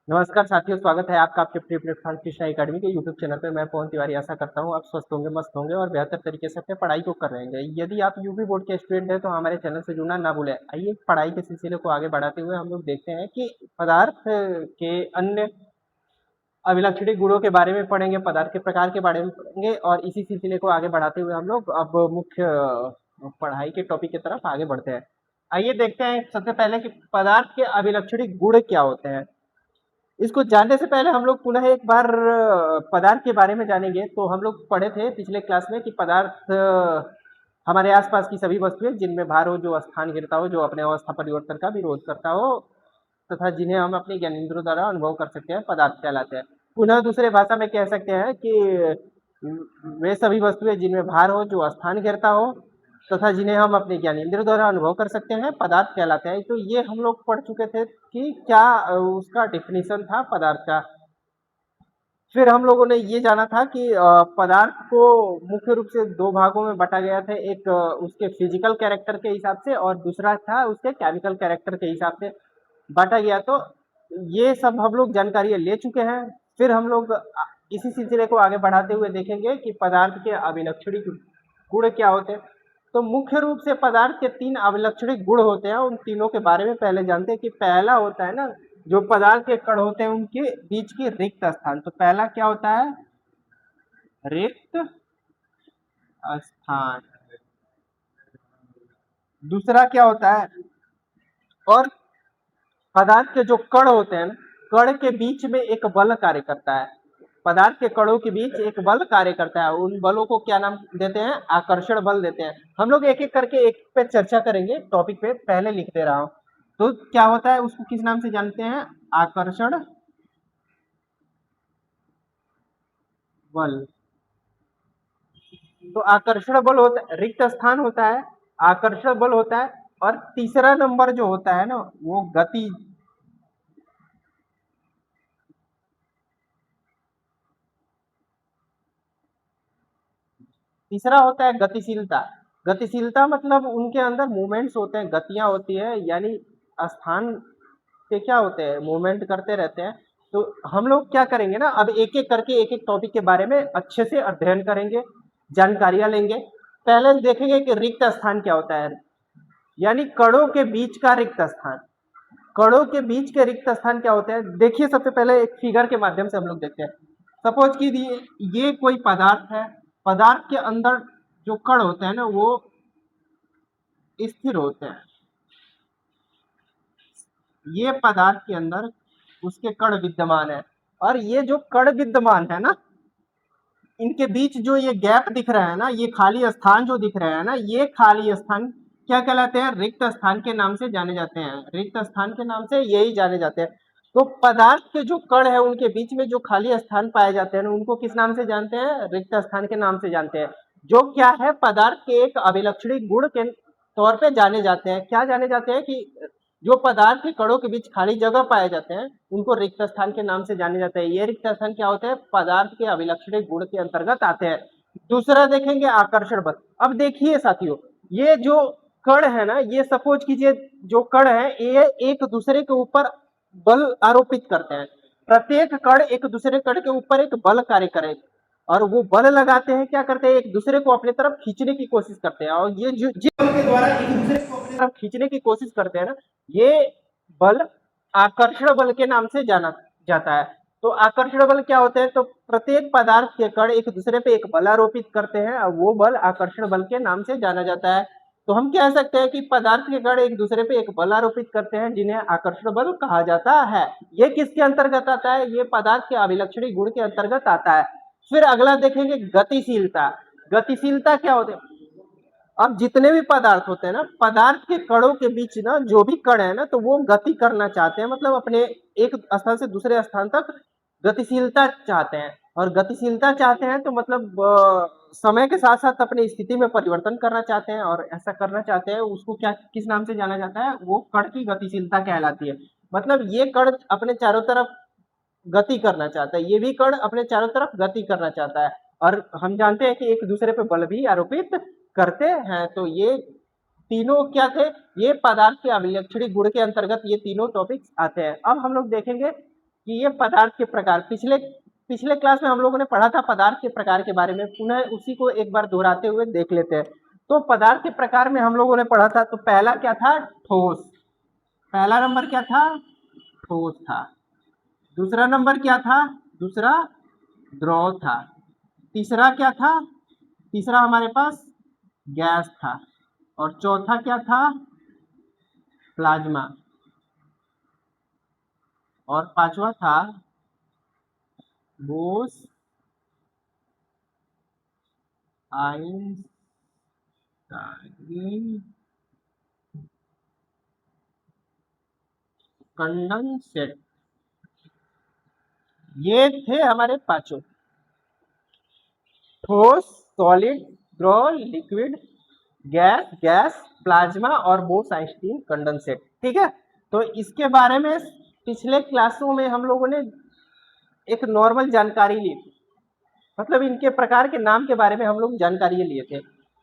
नमस्कार साथियों, स्वागत है आपका आपके प्रिय प्लेटफॉर्म कृष्णा एकेडमी के यूट्यूब चैनल पे। मैं पवन तिवारी आशा करता हूँ आप स्वस्थ होंगे, मस्त होंगे और बेहतर तरीके से अपने पढ़ाई को कर रहे हैं। यदि आप यूपी बोर्ड के स्टूडेंट हैं तो हमारे चैनल से जुड़ना ना भूलें। आइए पढ़ाई के सिलसिले को आगे बढ़ाते हुए हम लोग देखते हैं कि पदार्थ के अन्य अभिलक्षणी गुणों के बारे में पढ़ेंगे, पदार्थ के प्रकार के बारे में पढ़ेंगे और इसी सिलसिले को आगे बढ़ाते हुए हम लोग अब मुख्य पढ़ाई के टॉपिक की तरफ आगे बढ़ते हैं। आइए देखते हैं सबसे पहले कि पदार्थ के अभिलक्षणी गुण क्या होते हैं। इसको जानने से पहले हम लोग पुनः एक बार पदार्थ के बारे में जानेंगे। तो हम लोग पढ़े थे पिछले क्लास में कि पदार्थ हमारे आसपास की सभी वस्तुएं जिनमें भार हो, जो स्थान गिरता हो, जो अपने अवस्था परिवर्तन का विरोध करता हो तथा जिन्हें हम अपने ज्ञानेंद्रियों द्वारा अनुभव कर सकते हैं, पदार्थ कहलाते हैं। पुनः दूसरे भाषा में कह सकते हैं कि वे सभी वस्तुएं जिनमें भार हो, जो स्थान घेरता हो तथा जिन्हें हम अपने ज्ञानेंद्रियों द्वारा अनुभव कर सकते हैं, पदार्थ कहलाते हैं। तो ये हम लोग पढ़ चुके थे कि क्या उसका डिफिनीशन था पदार्थ का। फिर हम लोगों ने ये जाना था कि पदार्थ को मुख्य रूप से दो भागों में बांटा गया था। एक उसके फिजिकल कैरेक्टर के हिसाब से और दूसरा था उसके केमिकल कैरेक्टर के हिसाब से बांटा गया। तो ये सब हम लोग जानकारी ले चुके हैं। फिर हम लोग इसी सिलसिले को आगे बढ़ाते हुए देखेंगे कि पदार्थ के अभिलक्षणी गुण क्या होते हैं। तो मुख्य रूप से पदार्थ के तीन अभिलक्षणी गुण होते हैं। उन तीनों के बारे में पहले जानते हैं कि पहला होता है ना, जो पदार्थ के कण होते हैं उनके बीच की रिक्त स्थान। तो पहला क्या होता है? रिक्त स्थान। दूसरा क्या होता है? और पदार्थ के जो कण होते हैं, कण के बीच में एक बल कार्य करता है। पदार्थ के कणों के बीच एक बल कार्य करता है। उन बलों को क्या नाम देते हैं? आकर्षण बल देते हैं। हम लोग एक एक करके एक पे चर्चा करेंगे, टॉपिक पे पहले लिख दे रहा हूं। तो क्या होता है, उसको किस नाम से जानते हैं? आकर्षण बल। तो आकर्षण बल होता है, रिक्त स्थान होता है, आकर्षण बल होता है और तीसरा नंबर जो होता है ना, वो गति। तीसरा होता है गतिशीलता। गतिशीलता मतलब उनके अंदर मूवमेंट्स होते हैं, गतियां होती है, यानी स्थान पे क्या होते हैं, मूवमेंट करते रहते हैं। तो हम लोग क्या करेंगे ना, अब एक एक करके एक एक टॉपिक के बारे में अच्छे से अध्ययन करेंगे, जानकारियां लेंगे। पहले देखेंगे कि रिक्त स्थान क्या होता है, यानी कणों के बीच का रिक्त स्थान। कणों के बीच के रिक्त स्थान क्या होते हैं? देखिए, सबसे पहले एक फिगर के माध्यम से हम लोग देखते हैं। सपोज कीजिए ये कोई पदार्थ है। पदार्थ के अंदर जो कण होते हैं ना, वो स्थिर होते हैं। ये पदार्थ के अंदर उसके कण विद्यमान है और ये जो कण विद्यमान है ना, इनके बीच जो ये गैप दिख रहा है ना, ये खाली स्थान जो दिख रहा है ना, ये खाली स्थान क्या कहलाते हैं? रिक्त स्थान के नाम से जाने जाते हैं। रिक्त स्थान के नाम से यही जाने जाते हैं। तो पदार्थ के जो कण है उनके बीच में जो खाली स्थान पाए जाते हैं ना, उनको किस नाम से जानते हैं? रिक्त स्थान के नाम से जानते हैं। जो क्या है, पदार्थ के एक अभिलक्षणी गुण के तौर पे जाने जाते हैं। क्या जाने जाते हैं? कि जो पदार्थ के कणों के बीच खाली जगह पाए जाते हैं, उनको रिक्त स्थान के नाम से जाने जाते हैं। ये रिक्त स्थान क्या होते हैं? पदार्थ के अभिलक्षणी गुण के अंतर्गत आते हैं। दूसरा देखेंगे आकर्षण बल। अब देखिए साथियों, ये जो कण है ना, ये सपोज कीजिए जो कण है ये एक दूसरे के ऊपर बल आरोपित करते हैं। प्रत्येक कण एक दूसरे कण के ऊपर एक बल कार्य करे और वो बल लगाते हैं, क्या करते हैं? एक दूसरे को अपनी तरफ खींचने की कोशिश करते हैं। और ये जो जिस बल के द्वारा एक दूसरे को अपनी तरफ खींचने की कोशिश करते हैं ना, ये बल आकर्षण बल के नाम से जाना जाता है। तो आकर्षण बल क्या होते हैं? तो प्रत्येक पदार्थ के कण एक दूसरे पे एक बल आरोपित करते हैं और वो बल आकर्षण बल के नाम से जाना जाता है। तो हम कह सकते हैं कि पदार्थ के कण एक दूसरे पे एक बल आरोपित करते हैं, जिन्हें आकर्षण बल कहा जाता है। ये किसके अंतर्गत आता है? ये पदार्थ के अभिलक्षणी गुण के अंतर्गत आता है। फिर अगला देखेंगे गतिशीलता। गतिशीलता क्या होते हैं? अब जितने भी पदार्थ होते हैं ना, पदार्थ के कणों के बीच ना जो भी कण है ना, तो वो गति करना चाहते हैं, मतलब अपने एक स्थान से दूसरे स्थान तक गतिशीलता चाहते हैं। और गतिशीलता चाहते हैं तो मतलब समय के साथ साथ अपनी स्थिति में परिवर्तन करना चाहते हैं। और ऐसा करना चाहते हैं उसको क्या किस नाम से जाना जाता है? वो कण की गतिशीलता कहलाती है। मतलब ये कण अपने चारों तरफ गति करना चाहता है, ये भी कण अपने चारों तरफ गति करना चाहता है। और हम जानते हैं कि एक दूसरे पे बल भी आरोपित करते हैं। तो ये तीनों क्या थे? ये पदार्थ के अभिलक्षणी गुण के अंतर्गत ये तीनों टॉपिक्स आते हैं। अब हम लोग देखेंगे कि ये पदार्थ के प्रकार, पिछले पिछले क्लास में हम लोगों ने पढ़ा था पदार्थ के प्रकार के बारे में, पुनः उसी को एक बार दोहराते हुए देख लेते हैं। तो पदार्थ के प्रकार में हम लोगों ने पढ़ा था, तो पहला क्या था? ठोस। पहला नंबर क्या था? ठोस था। दूसरा नंबर क्या था? दूसरा द्रव था। तीसरा क्या था? तीसरा हमारे पास गैस था। और चौथा क्या था? प्लाज्मा। और पांचवा था बोस आइंस्टाइन कंडेंसेट। ये थे हमारे पांचों, ठोस, सॉलिड, द्रव, लिक्विड, गैस, प्लाज्मा और बोस आइंस्टीन कंडेंसेट। ठीक है, तो इसके बारे में पिछले क्लासों में हम लोगों ने एक नॉर्मल जानकारी ली थी, मतलब इनके प्रकार के नाम के बारे में हम लोग जानकारी लिए थे।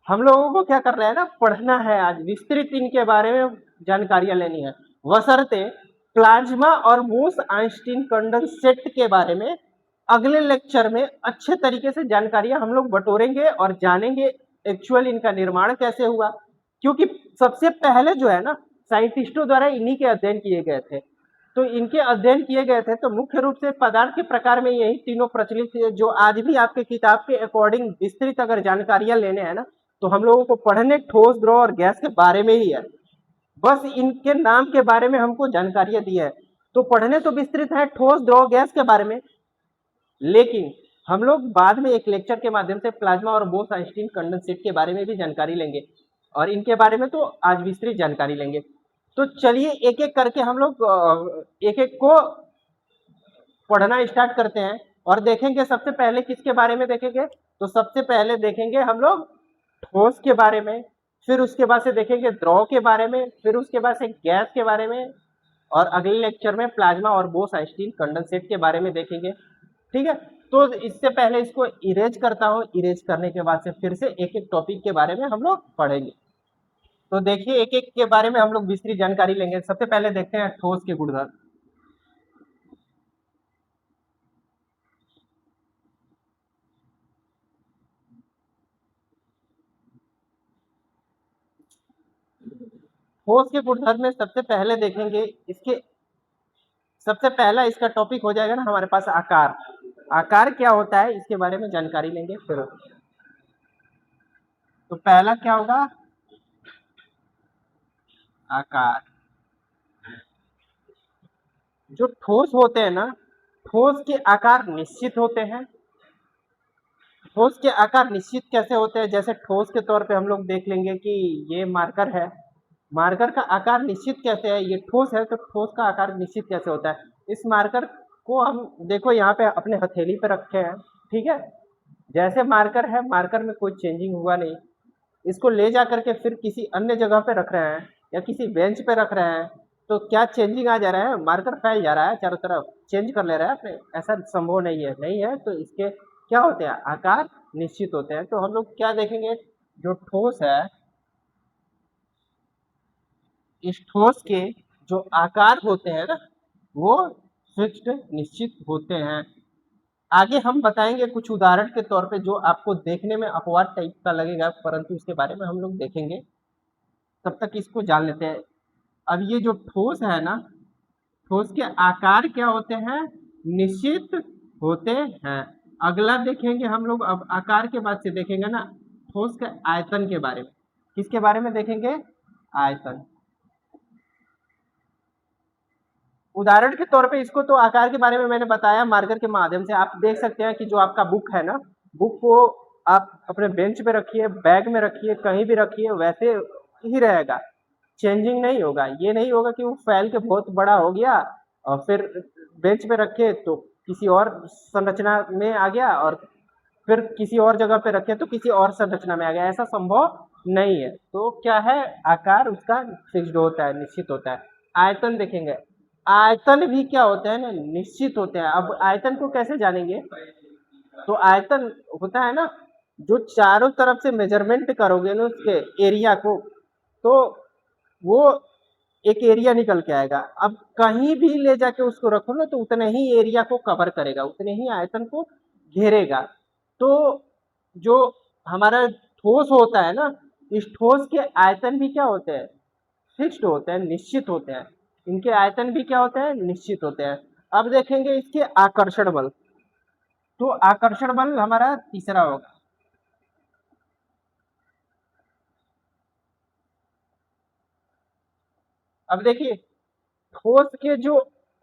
हम लोगों को क्या करना है ना, पढ़ना है, आज विस्तृत इनके बारे में जानकारियां लेनी है, बशर्ते प्लाज्मा और बोस आइंस्टीन कंडेंसेट के बारे में अगले लेक्चर में अच्छे तरीके से जानकारियां हम लोग बटोरेंगे और जानेंगे एक्चुअल इनका निर्माण कैसे हुआ, क्योंकि सबसे पहले जो है ना साइंटिस्टों द्वारा इन्हीं के अध्ययन किए गए थे। तो इनके अध्ययन किए गए थे, तो मुख्य रूप से पदार्थ के प्रकार में यही तीनों प्रचलित है, जो आज भी आपके किताब के अकॉर्डिंग विस्तृत अगर जानकारियां लेने हैं ना, तो हम लोगों को पढ़ने ठोस, द्रव और गैस के बारे में ही है। बस इनके नाम के बारे में हमको जानकारियां दी है, तो पढ़ने तो विस्तृत है ठोस, द्रव, गैस के बारे में, लेकिन हम लोग बाद में एक लेक्चर के माध्यम से प्लाज्मा और बोस आइंस्टीन कंडेंसेट के बारे में भी जानकारी लेंगे, और इनके बारे में तो आज विस्तृत जानकारी लेंगे। तो चलिए एक एक करके हम लोग एक एक को पढ़ना स्टार्ट करते हैं और देखेंगे सबसे पहले किसके बारे में देखेंगे। तो सबसे पहले देखेंगे हम लोग ठोस के बारे में, फिर उसके बाद से देखेंगे द्रव के बारे में, फिर उसके बाद से गैस के बारे में, और अगले लेक्चर में प्लाज्मा और बोस आइंस्टीन कंडेंसेट के बारे में देखेंगे। ठीक है, तो इससे पहले इसको इरेज करता हूँ, इरेज करने के बाद से फिर से एक एक टॉपिक के बारे में हम लोग पढ़ेंगे। तो देखिए एक एक के बारे में हम लोग विस्तृत जानकारी लेंगे। सबसे पहले देखते हैं ठोस के गुणधर्म। ठोस के गुणधर्म में सबसे पहले देखेंगे इसके, सबसे पहला इसका टॉपिक हो जाएगा ना हमारे पास आकार। आकार क्या होता है इसके बारे में जानकारी लेंगे फिर। तो पहला क्या होगा? आकार। जो ठोस होते हैं ना, ठोस के आकार निश्चित होते हैं। ठोस के आकार निश्चित कैसे होते हैं? जैसे ठोस के तौर पे हम लोग देख लेंगे कि ये मार्कर है, मार्कर का आकार निश्चित कैसे है? ये ठोस है तो ठोस का आकार निश्चित कैसे होता है? इस मार्कर को हम देखो यहाँ पे अपने हथेली पे रखे हैं, ठीक है, जैसे मार्कर है, मार्कर में कोई चेंजिंग हुआ नहीं। इसको ले जा करके फिर किसी अन्य जगह पे रख रहे हैं या किसी बेंच पे रख रहे हैं, तो क्या चेंजिंग आ जा रहा है? मार्कर फैल जा रहा है चारों तरफ, चेंज कर ले रहा है अपने? ऐसा संभव नहीं है, नहीं है। तो इसके क्या होते हैं? आकार निश्चित होते हैं। तो हम लोग क्या देखेंगे, जो ठोस है, इस ठोस के जो आकार होते हैं ना, वो फिक्स्ड निश्चित होते हैं। आगे हम बताएंगे कुछ उदाहरण के तौर पे जो आपको देखने में अपवाद टाइप का लगेगा, परंतु उसके बारे में हम लोग देखेंगे। तब तक इसको जान लेते हैं। अब ये जो ठोस है ना, ठोस के आकार क्या होते हैं? निश्चित होते हैं। अगला देखेंगे हम लोग, अब आकार के बाद से देखेंगे ना ठोस के आयतन के बारे में। किसके बारे में देखेंगे? आयतन। उदाहरण के तौर पे इसको तो आकार के बारे में मैंने बताया मार्कर के माध्यम से। आप देख सकते हैं कि जो आपका बुक है ना, बुक को आप अपने बेंच पे रखिए, बैग में रखिए, कहीं भी रखिए, वैसे ही रहेगा, चेंजिंग नहीं होगा। ये नहीं होगा कि वो फैल के बहुत बड़ा हो गया और फिर बेंच पे रखे तो किसी और संरचना में आ गया, और फिर किसी और जगह पे रखे तो किसी और संरचना में आ गया, ऐसा संभव नहीं है। तो क्या है, आकार उसका फिक्स्ड होता है, निश्चित होता है। आयतन देखेंगे, आयतन भी क्या होते हैं ना, निश्चित होते हैं। अब आयतन को कैसे जानेंगे? तो आयतन होता है ना, जो चारों तरफ से मेजरमेंट करोगे ना उसके एरिया को, तो वो एक एरिया निकल के आएगा। अब कहीं भी ले जाके उसको रखो ना तो उतने ही एरिया को कवर करेगा, उतने ही आयतन को घेरेगा। तो जो हमारा ठोस होता है ना, इस ठोस के आयतन भी क्या होते हैं, फिक्स्ड होते हैं, निश्चित होते हैं। इनके आयतन भी क्या होते हैं, निश्चित होते हैं। अब देखेंगे इसके आकर्षण बल। तो आकर्षण बल हमारा तीसरा होगा। अब देखिए ठोस के जो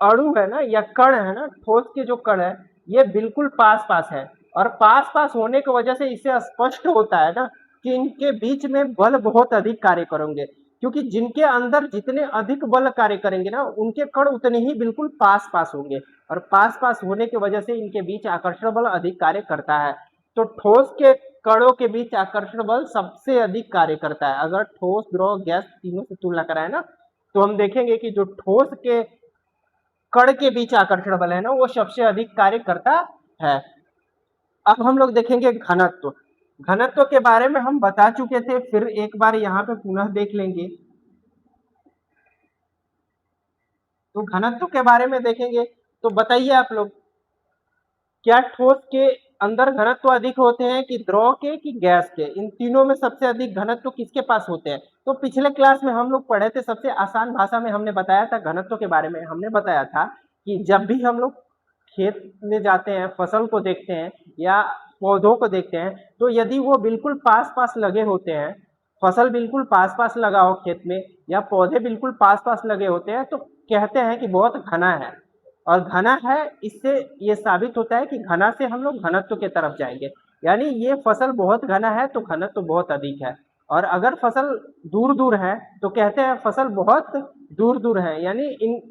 अणु है ना या कण है ना, ठोस के जो कण है ये बिल्कुल पास पास है, और पास पास होने की वजह से इससे स्पष्ट होता है ना कि इनके बीच में बल बहुत अधिक कार्य करेंगे, क्योंकि जिनके अंदर जितने अधिक बल कार्य करेंगे ना उनके कण उतने ही बिल्कुल पास पास होंगे, और पास पास होने की वजह से इनके बीच आकर्षण बल अधिक कार्य करता है। तो ठोस के कणों के बीच आकर्षण बल सबसे अधिक कार्य करता है। अगर ठोस, द्रव, गैस तीनों से तुलना कराए ना तो हम देखेंगे कि जो ठोस के कण के बीच आकर्षण बल है ना वो सबसे अधिक कार्य करता है। अब हम लोग देखेंगे घनत्व। घनत्व के बारे में हम बता चुके थे, फिर एक बार यहाँ पे पुनः देख लेंगे। तो घनत्व के बारे में देखेंगे तो बताइए आप लोग, क्या ठोस के अंदर घनत्व अधिक होते हैं कि द्रव के कि गैस के? इन तीनों में सबसे अधिक घनत्व किसके पास होते हैं? तो पिछले क्लास में हम लोग पढ़े थे, सबसे आसान भाषा में हमने बताया था घनत्व के बारे में। हमने बताया था कि जब भी हम लोग खेत में जाते हैं, फसल को देखते हैं या पौधों को देखते हैं, तो यदि वो बिल्कुल पास पास लगे होते हैं, फसल बिल्कुल पास पास लगा हो खेत में या पौधे बिल्कुल पास पास लगे होते हैं, तो कहते हैं कि बहुत घना है। और घना है, इससे ये साबित होता है कि घना से हम लोग घनत्व के तरफ जाएंगे, यानी ये फसल बहुत घना है तो घनत्व बहुत अधिक है। और अगर फसल दूर दूर है तो कहते हैं फसल बहुत दूर दूर है, यानी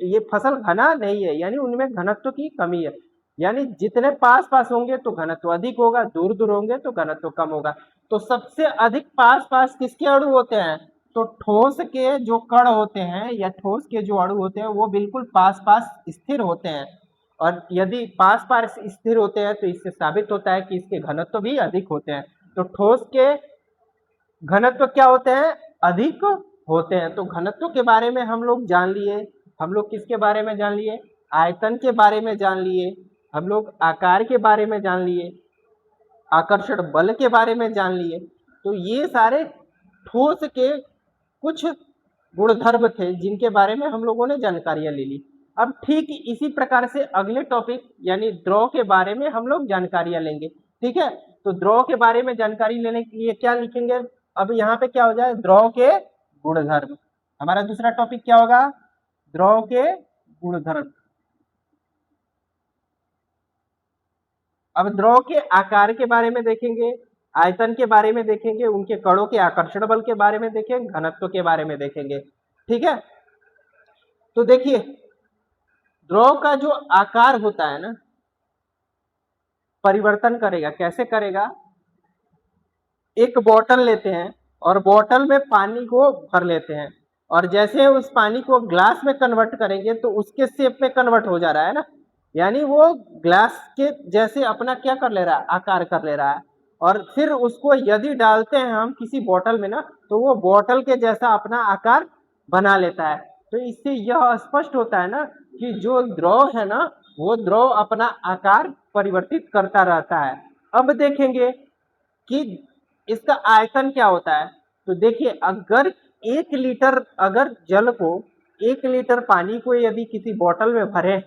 ये फसल घना नहीं है, यानी उनमें घनत्व की कमी है। यानी जितने पास पास होंगे तो घनत्व अधिक होगा, दूर दूर होंगे तो घनत्व कम होगा। तो सबसे अधिक पास पास किसके अणु होते हैं? तो ठोस के जो कण होते हैं या ठोस के जो अणु होते हैं वो बिल्कुल पास पास स्थिर होते हैं। और यदि पास पास स्थिर होते हैं तो इससे साबित होता है कि इसके घनत्व भी अधिक होते हैं। तो ठोस के घनत्व क्या होते हैं? अधिक होते हैं। तो घनत्व के बारे में हम लोग जान लिए। हम लोग किसके बारे में जान लिए? आयतन के बारे में जान लिए, हम लोग आकार के बारे में जान लिए, आकर्षण बल के बारे में जान लिए। तो ये सारे ठोस के कुछ गुणधर्म थे जिनके बारे में हम लोगों ने जानकारियां ले ली। अब ठीक इसी प्रकार से अगले टॉपिक यानी द्रव के बारे में हम लोग जानकारियां लेंगे। ठीक है, तो द्रव के बारे में जानकारी लेने के लिए क्या लिखेंगे? अब यहाँ पे क्या हो जाए, द्रव के गुणधर्म। हमारा दूसरा टॉपिक क्या होगा? द्रव के गुणधर्म। अब द्रव के आकार के बारे में देखेंगे, आयतन के बारे में देखेंगे, उनके कणों के आकर्षण बल के बारे में देखेंगे, घनत्व के बारे में देखेंगे। ठीक है, तो देखिए द्रव का जो आकार होता है ना परिवर्तन करेगा। कैसे करेगा? एक बोतल लेते हैं और बोतल में पानी को भर लेते हैं, और जैसे उस पानी को ग्लास में कन्वर्ट करेंगे तो उसके शेप में कन्वर्ट हो जा रहा है ना, यानी वो ग्लास के जैसे अपना क्या कर ले रहा है, आकार कर ले रहा है। और फिर उसको यदि डालते हैं हम किसी बोतल में ना तो वो बोतल के जैसा अपना आकार बना लेता है। तो इससे यह स्पष्ट होता है ना कि जो द्रव है ना वो द्रव अपना आकार परिवर्तित करता रहता है। अब देखेंगे कि इसका आयतन क्या होता है। तो देखिए अगर 1 लीटर अगर जल को 1 लीटर पानी को यदि किसी बोतल में भरे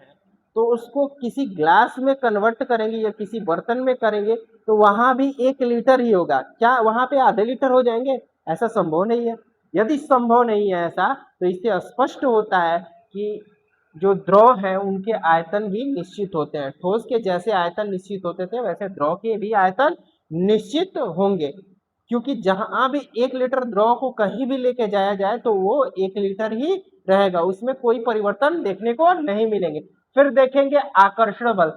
तो उसको किसी ग्लास में कन्वर्ट करेंगे या किसी बर्तन में करेंगे तो वहां भी 1 लीटर ही होगा। क्या वहां पे आधे लीटर हो जाएंगे? ऐसा संभव नहीं है। यदि संभव नहीं है ऐसा तो इससे स्पष्ट होता है कि जो द्रव है उनके आयतन भी निश्चित होते हैं। ठोस के जैसे आयतन निश्चित होते थे वैसे द्रव के भी आयतन निश्चित होंगे, क्योंकि जहां भी 1 लीटर द्रव को कहीं भी लेके जाया जाए तो वो 1 लीटर ही रहेगा, उसमें कोई परिवर्तन देखने को नहीं मिलेंगे। फिर देखेंगे आकर्षण बल।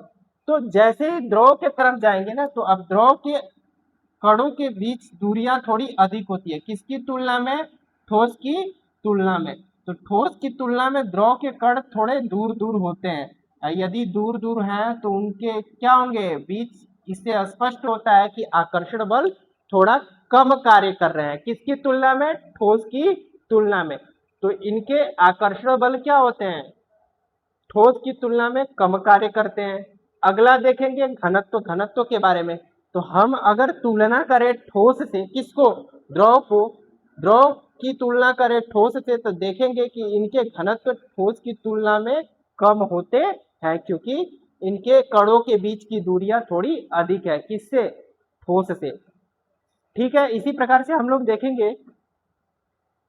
तो जैसे ही द्रव के तरफ जाएंगे ना तो अब द्रव के कणों के बीच दूरियां थोड़ी अधिक होती है। किसकी तुलना में? ठोस की तुलना में। तो ठोस की तुलना में द्रव के कण थोड़े दूर दूर होते हैं। यदि दूर दूर हैं तो उनके क्या होंगे बीच? इससे स्पष्ट होता है कि आकर्षण बल थोड़ा कम कार्य कर रहे हैं। किसकी तुलना में? ठोस की तुलना में। तो इनके आकर्षण बल क्या होते हैं, ठोस की तुलना में कम कार्य करते हैं। अगला देखेंगे घनत्व, घनत्व के बारे में। तो हम अगर तुलना करें ठोस से, किसको, द्रव को, द्रव की तुलना करें ठोस से, तो देखेंगे कि इनके घनत्व ठोस की तुलना में कम होते हैं, क्योंकि इनके कणों के बीच की दूरियां थोड़ी अधिक है, किससे, ठोस से। ठीक है, इसी प्रकार से हम लोग देखेंगे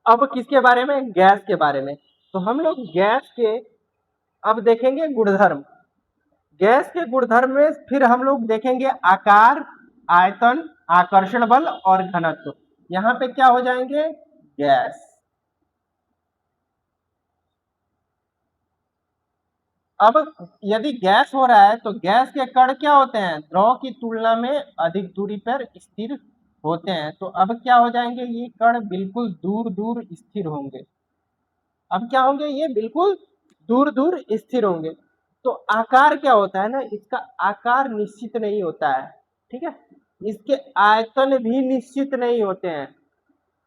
अब किसके बारे में, गैस के बारे में। तो हम लोग गैस के अब देखेंगे गुणधर्म। गैस के गुणधर्म में फिर हम लोग देखेंगे आकार, आयतन, आकर्षण बल और घनत्व। यहां पे क्या हो जाएंगे, गैस। अब यदि गैस हो रहा है तो गैस के कण क्या होते हैं, द्रव की तुलना में अधिक दूरी पर स्थिर होते हैं। तो अब क्या हो जाएंगे, ये कण बिल्कुल दूर दूर स्थिर होंगे। अब क्या होंगे, ये बिल्कुल दूर दूर स्थिर होंगे। तो आकार क्या होता है ना, इसका आकार निश्चित नहीं होता है, ठीक है। इसके आयतन भी निश्चित नहीं होते हैं।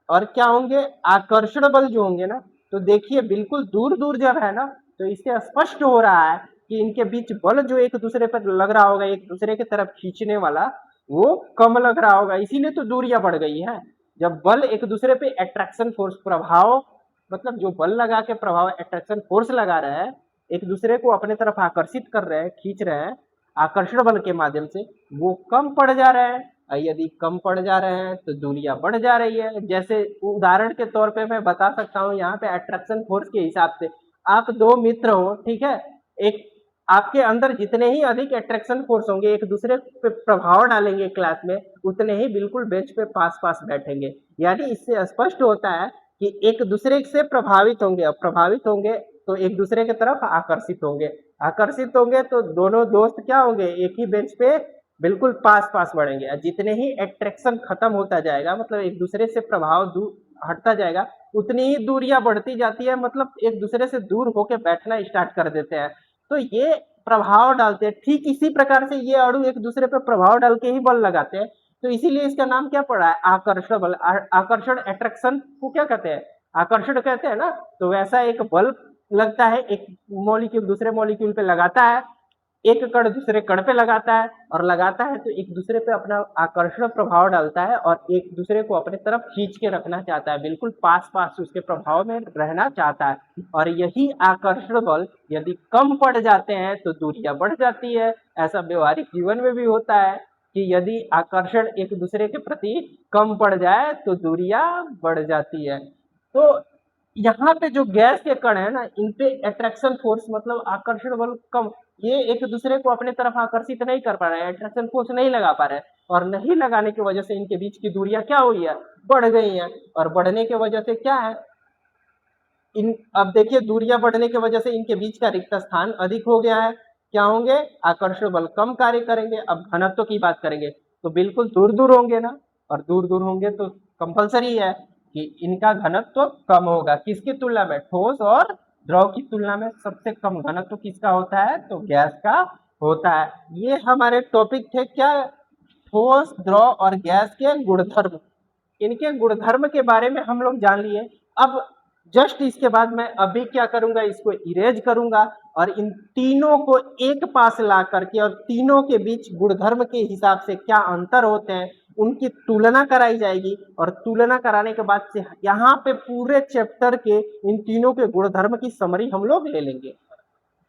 और क्या होंगे, आकर्षण बल जो होंगे ना, तो देखिए बिल्कुल दूर दूर जब है ना, तो इससे स्पष्ट हो रहा है कि इनके बीच बल जो एक दूसरे पर लग रहा होगा, एक दूसरे की तरफ खींचने वाला, वो कम लग रहा होगा, इसीलिए तो दूरियां बढ़ गई है। जब बल एक दूसरे पे अट्रैक्शन फोर्स, प्रभाव, मतलब जो बल लगा के प्रभाव, अट्रैक्शन फोर्स लगा रहे हैं, एक दूसरे को अपने तरफ आकर्षित कर रहे हैं, खींच रहे हैं आकर्षण बल के माध्यम से, वो कम पड़ जा रहे हैं। और यदि कम पड़ जा रहे हैं तो दूरियां बढ़ जा रही है। जैसे उदाहरण के तौर पे मैं बता सकता हूँ, यहाँ पे अट्रैक्शन फोर्स के हिसाब से आप दो मित्र हो, ठीक है, एक आपके अंदर जितने ही अधिक अट्रैक्शन फोर्स होंगे, एक दूसरे पे प्रभाव डालेंगे क्लास में, उतने ही बिल्कुल बेंच पे पास पास बैठेंगे। यानी इससे स्पष्ट होता है कि एक दूसरे से प्रभावित होंगे, अब प्रभावित होंगे तो एक दूसरे की तरफ आकर्षित होंगे, आकर्षित होंगे तो दोनों दोस्त क्या होंगे, एक ही बेंच पे बिल्कुल पास पास बढ़ेंगे। जितने ही अट्रैक्शन खत्म होता जाएगा, मतलब एक दूसरे से प्रभाव दूर हटता जाएगा, उतनी ही दूरियां बढ़ती जाती है, मतलब एक दूसरे से दूर होकर बैठना स्टार्ट कर देते हैं। तो ये प्रभाव डालते हैं। ठीक इसी प्रकार से ये अणु एक दूसरे पर प्रभाव डाल के ही बल लगाते हैं। तो इसीलिए इसका नाम क्या पड़ा है, आकर्षण बल। आकर्षण, अट्रैक्शन को क्या कहते हैं, आकर्षण कहते हैं ना। तो वैसा एक बल लगता है, एक मॉलिक्यूल दूसरे मॉलिक्यूल पे लगाता है, एक कण दूसरे कण पे लगाता है, और लगाता है तो एक दूसरे पे अपना आकर्षण प्रभाव डालता है और एक दूसरे को अपने तरफ खींच के रखना चाहता है, बिल्कुल पास पास उसके प्रभाव में रहना चाहता है। और यही आकर्षण बल यदि कम पड़ जाते हैं तो दूरियां बढ़ जाती है। ऐसा व्यवहारिक जीवन में भी होता है कि यदि आकर्षण एक दूसरे के प्रति कम पड़ जाए तो दूरियां बढ़ जाती है। तो यहाँ पे जो गैस के कण है ना, इन पे अट्रैक्शन फोर्स मतलब आकर्षण बल कम, ये एक दूसरे को अपने तरफ आकर्षित नहीं कर पा रहे हैं, अट्रैक्शन फोर्स नहीं लगा पा रहे हैं, और नहीं लगाने की वजह से इनके बीच की दूरियां क्या हुई है, बढ़ गई हैं। और बढ़ने की वजह से क्या है, इन अब देखिए दूरियां बढ़ने की वजह से इनके बीच का रिक्त स्थान अधिक हो गया है। क्या होंगे, आकर्षण बल कम कार्य करेंगे। अब घनत्व की बात करेंगे तो बिल्कुल दूर दूर होंगे ना, और दूर दूर होंगे तो कंपलसरी है कि इनका घनत्व कम होगा। किसकी तुलना में, ठोस और द्रव की तुलना में सबसे कम घनत्व किसका होता है, तो गैस का होता है। ये हमारे टॉपिक थे क्या, ठोस, द्रव और गैस के गुणधर्म। इनके गुणधर्म के बारे में हम लोग जान लिए। अब जस्ट इसके बाद मैं अभी क्या करूंगा, इसको इरेज करूंगा और इन तीनों को एक पास ला करके और तीनों के बीच गुणधर्म के हिसाब से क्या अंतर होते हैं उनकी तुलना कराई जाएगी। और तुलना कराने के बाद से यहाँ पे पूरे चैप्टर के इन तीनों के गुणधर्म की समरी हम लोग ले लेंगे।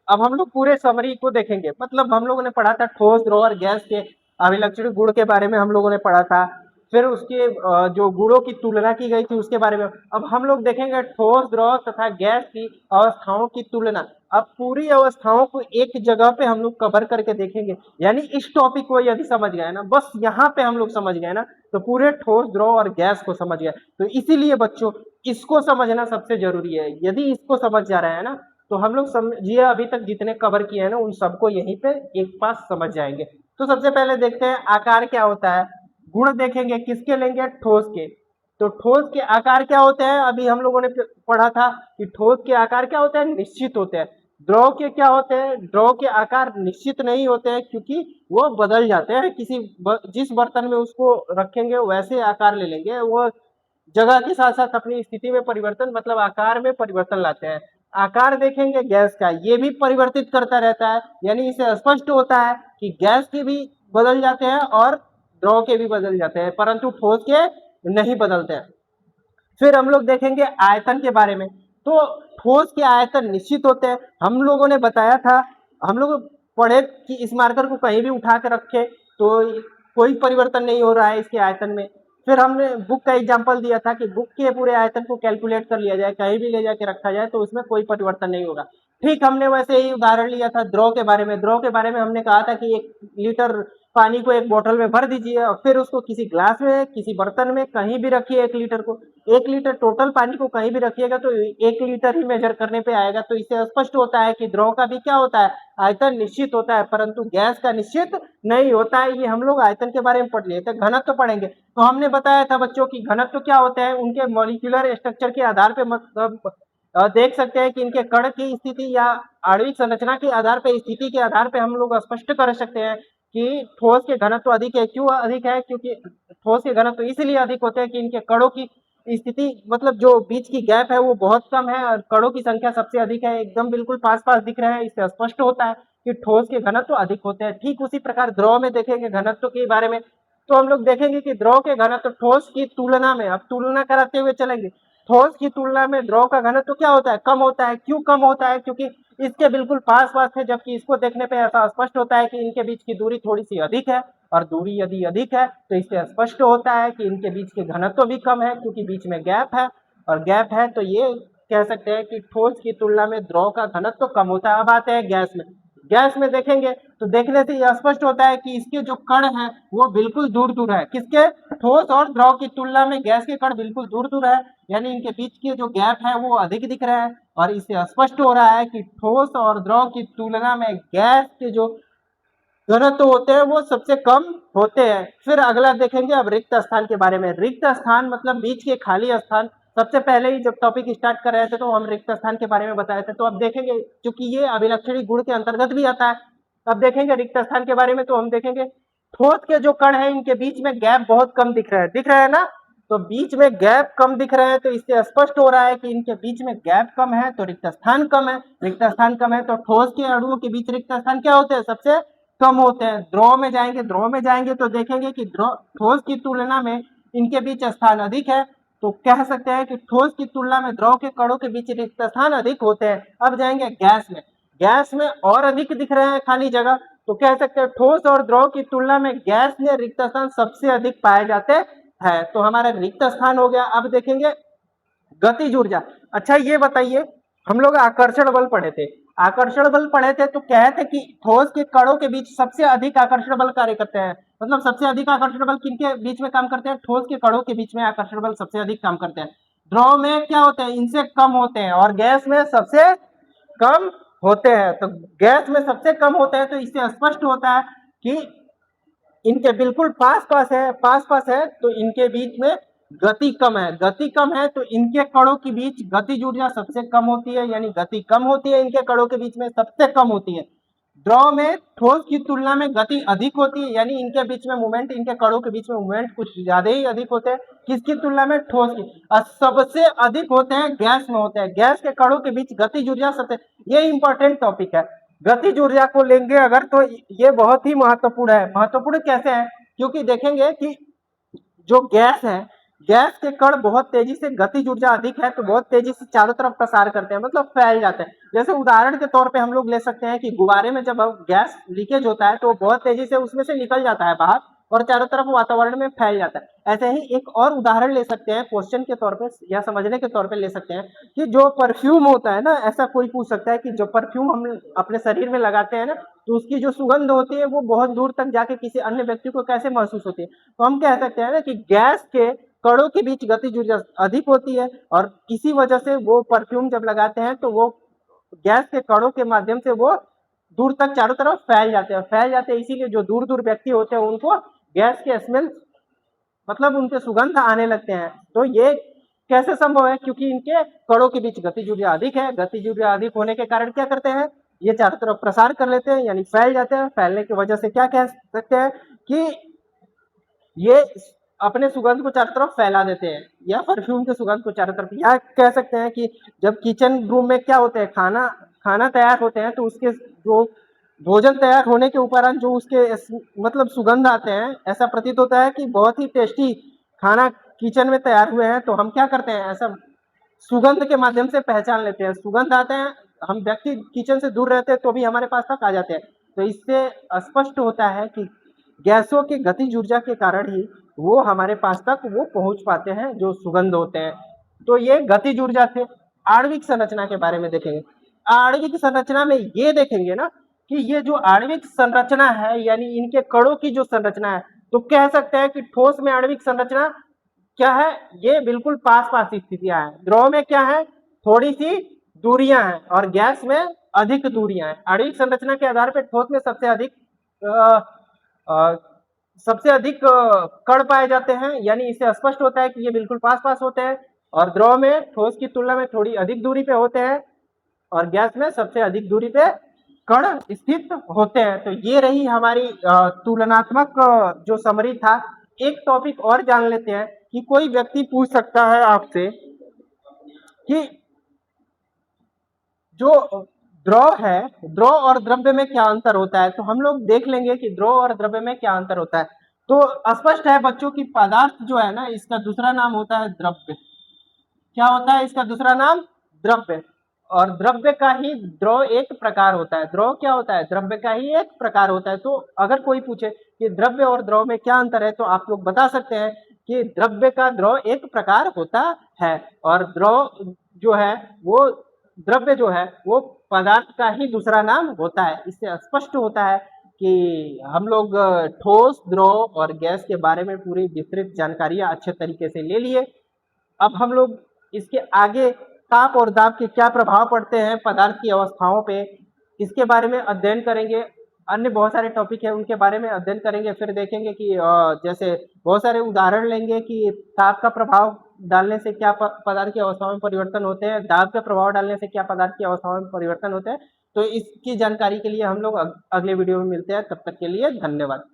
अब हम लोग पूरे समरी को देखेंगे। मतलब हम लोगों ने पढ़ा था ठोस, द्रव और गैस के अभिलक्षण गुण के बारे में हम लोगों ने पढ़ा था। फिर उसके जो गुणों की तुलना की गई थी उसके बारे में। अब हम लोग देखेंगे ठोस, द्रव तथा गैस की अवस्थाओं की तुलना। अब पूरी अवस्थाओं को एक जगह पे हम लोग कवर करके देखेंगे। यानी इस टॉपिक को यदि समझ गए ना, बस यहाँ पे हम लोग समझ गए ना, तो पूरे ठोस, द्रव और गैस को समझ गए। तो इसीलिए बच्चों इसको समझना सबसे जरूरी है। यदि इसको समझ जा रहे हैं ना, तो हम लोग समझिए अभी तक जितने कवर किए हैं ना, उन सबको यहीं पे एक पास समझ जाएंगे। तो सबसे पहले देखते हैं आकार क्या होता है। गुण देखेंगे, किसके लेंगे, ठोस के। तो ठोस के आकार क्या होते हैं, अभी हम लोगों ने पढ़ा था कि ठोस के आकार क्या होते हैं, निश्चित होते हैं। द्रव के क्या होते हैं, द्रव के आकार निश्चित नहीं होते हैं, क्योंकि वो बदल जाते हैं। जिस बर्तन में उसको रखेंगे वैसे आकार ले लेंगे, वो जगह के साथ साथ अपनी स्थिति में परिवर्तन मतलब आकार में परिवर्तन लाते हैं। आकार देखेंगे गैस का, ये भी परिवर्तित करता रहता है, यानी इससे स्पष्ट होता है कि गैस के भी बदल जाते हैं और द्रव के भी बदल जाते हैं, परंतु ठोस के नहीं बदलते हैं। फिर हम लोग देखेंगे आयतन के बारे में। तो ठोस के आयतन निश्चित होते हैं। हम लोगों ने बताया था, हम लोग पढ़े कि इस मार्कर को कहीं भी उठा के रखे तो कोई परिवर्तन नहीं हो रहा है इसके आयतन में। फिर हमने बुक का एग्जांपल दिया था कि बुक के पूरे आयतन को कैलकुलेट कर लिया जाए, कहीं भी ले जाके रखा जाए तो उसमें कोई परिवर्तन नहीं होगा। ठीक हमने वैसे ही उदाहरण लिया था द्रव के बारे में। द्रव के बारे में हमने कहा था कि 1 लीटर पानी को एक बोतल में भर दीजिए और फिर उसको किसी ग्लास में, किसी बर्तन में कहीं भी रखिए 1 लीटर को। 1 लीटर टोटल पानी को कहीं भी रखिएगा तो 1 लीटर ही मेजर करने पे आएगा। तो इससे स्पष्ट होता है कि द्रव का भी क्या होता है, आयतन निश्चित होता है, परंतु गैस का निश्चित नहीं होता है। ये हम लोग आयतन के बारे में पढ़ लिए थे। घनत्व पढ़ेंगे तो हमने बताया था बच्चों की घनत्व क्या होते हैं, उनके मॉलिक्यूलर स्ट्रक्चर के आधार पे मतलब देख सकते हैं कि इनके कण की स्थिति या आणविक संरचना के आधार पे, स्थिति के आधार पे हम लोग स्पष्ट कर सकते हैं कि ठोस के घनत्व अधिक है। क्यों अधिक है? क्योंकि ठोस के घनत्व इसलिए अधिक होते हैं कि इनके कणों की स्थिति मतलब जो बीच की गैप है वो बहुत कम है और कणों की संख्या सबसे अधिक है, एकदम बिल्कुल पास पास दिख रहे हैं। इससे स्पष्ट होता है कि ठोस के घनत्व अधिक होते हैं। ठीक उसी प्रकार द्रव में देखेंगे घनत्व के बारे में, तो हम लोग देखेंगे कि द्रव के घनत्व ठोस की तुलना में, अब तुलना कराते हुए चलेंगे, ठोस की तुलना में द्रव का घनत्व क्या होता है, कम होता है। क्यों कम होता है? क्योंकि इसके बिल्कुल पास पास है, जबकि इसको देखने पे ऐसा स्पष्ट होता है कि इनके बीच की दूरी थोड़ी सी अधिक है। और दूरी यदि अधिक है तो इससे स्पष्ट होता है कि इनके बीच के घनत्व भी कम है, क्योंकि बीच में गैप है। और गैप है तो ये कह सकते हैं कि ठोस की तुलना में द्रव का घनत्व कम होता है। अब आते हैं गैस में। गैस में देखेंगे तो देखने से यह स्पष्ट होता है कि इसके जो कण हैं वो बिल्कुल दूर दूर है। किसके? ठोस और द्रव की तुलना में गैस के कण बिल्कुल दूर दूर है, यानी इनके बीच के जो गैप है वो अधिक दिख रहा है। और इससे स्पष्ट हो रहा है कि ठोस और द्रव की तुलना में गैस के जो घनत्व होते हैं वो सबसे कम होते हैं। फिर अगला देखेंगे अब रिक्त स्थान के बारे में। रिक्त स्थान मतलब बीच के खाली स्थान। सबसे पहले ही जब टॉपिक स्टार्ट कर रहे थे तो हम रिक्त स्थान के बारे में बताए थे। तो अब देखेंगे, क्योंकि ये अभिलक्षणी गुण के अंतर्गत भी आता है, अब देखेंगे रिक्त स्थान के बारे में। तो हम देखेंगे ठोस के जो कण है इनके बीच में गैप बहुत कम दिख रहा है, दिख रहा है ना? तो बीच में गैप कम दिख रहा है तो इससे स्पष्ट हो रहा है कि इनके बीच में गैप कम है तो रिक्त स्थान कम है। रिक्त स्थान कम है तो ठोस के अणुओं के बीच रिक्त स्थान क्या होते हैं, सबसे कम होते हैं। द्रव में जाएंगे, द्रव में जाएंगे तो देखेंगे कि द्रव ठोस की तुलना में इनके बीच स्थान अधिक है, तो कह सकते हैं कि ठोस की तुलना में द्रव के कणों के बीच रिक्त स्थान अधिक होते हैं। अब जाएंगे गैस में। गैस में और अधिक दिख रहे हैं खाली जगह, तो कह सकते हैं ठोस और द्रव की तुलना में गैस में रिक्त स्थान सबसे अधिक पाए जाते हैं। तो हमारा रिक्त स्थान हो गया। अब देखेंगे गतिज ऊर्जा। अच्छा ये बताइए, हम लोग आकर्षण बल पढ़े थे, आकर्षण बल पढ़े थे तो कहे थे कि ठोस के कणों के बीच सबसे अधिक आकर्षण बल कार्य करते हैं। मतलब सबसे अधिक आकर्षण बल किनके बीच में काम करते हैं? ठोस के कणों के बीच में आकर्षण बल सबसे अधिक काम करते हैं। द्रव में क्या होते हैं? इनसे कम होते हैं। और गैस में सबसे कम होते हैं। तो गैस में सबसे कम होते हैं तो इससे स्पष्ट होता है कि इनके बिल्कुल पास पास है, पास पास है तो इनके बीच में गति कम है। गति कम है तो इनके कणों के बीच गतिज ऊर्जा सबसे कम होती है, यानी गति कम होती है इनके कणों के बीच में, सबसे कम होती है। द्रव में ठोस की तुलना में गति अधिक होती है, यानी इनके बीच में मूवमेंट, इनके कणों के बीच में मूवमेंट कुछ ज्यादा ही अधिक होते हैं। किसकी तुलना में? ठोस की। और सबसे अधिक होते हैं गैस में होते हैं। गैस के कणों के बीच गतिज ऊर्जा सबसे, ये इंपॉर्टेंट टॉपिक है। गतिज ऊर्जा को लेंगे अगर तो ये बहुत ही महत्वपूर्ण है। महत्वपूर्ण कैसे है? क्योंकि देखेंगे कि जो गैस है, गैस के कण बहुत तेजी से, गतिज ऊर्जा अधिक है तो बहुत तेजी से चारों तरफ प्रसार करते हैं, मतलब फैल जाते हैं। जैसे उदाहरण के तौर पे हम लोग ले सकते हैं कि गुब्बारे में जब गैस लीकेज होता है तो बहुत तेजी से उसमें से निकल जाता है बाहर और चारों तरफ वातावरण में फैल जाता है। ऐसे ही एक और उदाहरण ले सकते हैं क्वेश्चन के तौर पे या समझने के तौर पे ले सकते हैं कि जो परफ्यूम होता है ना, ऐसा कोई पूछ सकता है कि जो परफ्यूम हम अपने शरीर में लगाते हैं ना, तो उसकी जो सुगंध होती है वो बहुत दूर तक जाके किसी अन्य व्यक्ति को कैसे महसूस होती है? तो हम कह सकते हैं ना कि गैस के कणों के बीच गतिज ऊर्जा अधिक होती है और किसी वजह से वो परफ्यूम जब लगाते हैं तो वो गैस के कणों के माध्यम से वो दूर तक चारों तरफ फैल जाते हैं। फैल जाते हैं इसीलिए जो दूर दूर व्यक्ति होते हैं उनको गैस के स्मेल मतलब उनके सुगंध आने लगते हैं। तो ये कैसे संभव है? क्योंकि इनके कणों के बीच गतिज ऊर्जा अधिक है। गतिज ऊर्जा अधिक होने के कारण क्या करते हैं? ये चारों तरफ प्रसार कर लेते हैं, यानी फैल जाते हैं। फैलने की वजह से क्या कह सकते हैं कि ये अपने सुगंध को चारों तरफ फैला देते हैं, या परफ्यूम के सुगंध को चारों तरफ, या कह सकते हैं कि जब किचन रूम में क्या होते हैं, खाना खाना तैयार होते हैं, तो उसके जो भोजन तैयार होने के उपरांत जो उसके मतलब सुगंध आते हैं, ऐसा प्रतीत होता है कि बहुत ही टेस्टी खाना किचन में तैयार हुए हैं। तो हम क्या करते हैं, ऐसा सुगंध के माध्यम से पहचान लेते हैं। सुगंध आते हैं, हम व्यक्ति किचन से दूर रहते हैं तो भी हमारे पास तक आ जाते हैं। तो इससे स्पष्ट होता है कि गैसों की गतिज ऊर्जा के कारण ही वो हमारे पास तक वो पहुंच पाते हैं, जो सुगंध होते हैं। तो ये गतिज ऊर्जा थे। आणविक संरचना के बारे में देखेंगे। आणविक संरचना में ये देखेंगे ना कि ये जो आणविक संरचना है, यानी इनके कणों की जो संरचना है, तो कह सकते हैं कि ठोस में आणविक संरचना क्या है, ये बिल्कुल पास पास स्थितियां हैं। द्रव में क्या है, थोड़ी सी दूरियां हैं, और गैस में अधिक दूरियां हैं। आणविक संरचना के आधार पर ठोस में सबसे अधिक कण पाए जाते हैं, यानी इससे स्पष्ट होता है कि ये बिल्कुल पास पास होते हैं। और द्रव में ठोस की तुलना में थोड़ी अधिक दूरी पे होते हैं, और गैस में सबसे अधिक दूरी पे कण स्थित होते हैं। तो ये रही हमारी तुलनात्मक जो समरी था। एक टॉपिक और जान लेते हैं कि कोई व्यक्ति पूछ सकता है आपसे कि जो द्रव है, द्रव और द्रव्य में क्या अंतर होता है। तो हम लोग देख लेंगे कि द्रव और द्रव्य में क्या अंतर होता है। तो स्पष्ट है बच्चों की पदार्थ जो है ना, इसका दूसरा नाम होता है द्रव्य। क्या होता है इसका दूसरा नाम? द्रव्य। और द्रव्य का ही द्रव एक प्रकार होता है। द्रव क्या होता है? द्रव्य का ही एक प्रकार होता है। तो अगर कोई पूछे कि द्रव्य और द्रव में क्या अंतर है, तो आप लोग बता सकते हैं कि द्रव्य का द्रव एक प्रकार होता है, और द्रव जो है वो द्रव्य जो है वो पदार्थ का ही दूसरा नाम होता है। इससे स्पष्ट होता है कि हम लोग ठोस, द्रव और गैस के बारे में पूरी विस्तृत जानकारियां अच्छे तरीके से ले लिए। अब हम लोग इसके आगे ताप और दाब के क्या प्रभाव पड़ते हैं पदार्थ की अवस्थाओं पे, इसके बारे में अध्ययन करेंगे। अन्य बहुत सारे टॉपिक है, उनके बारे में अध्ययन करेंगे। फिर देखेंगे कि जैसे बहुत सारे उदाहरण लेंगे कि ताप का प्रभाव डालने से क्या पदार्थ की अवस्थाओं में परिवर्तन होते हैं, दाब का प्रभाव डालने से क्या पदार्थ की अवस्थाओं में परिवर्तन होते हैं। तो इसकी जानकारी के लिए हम लोग अगले वीडियो में मिलते हैं। तब तक के लिए धन्यवाद।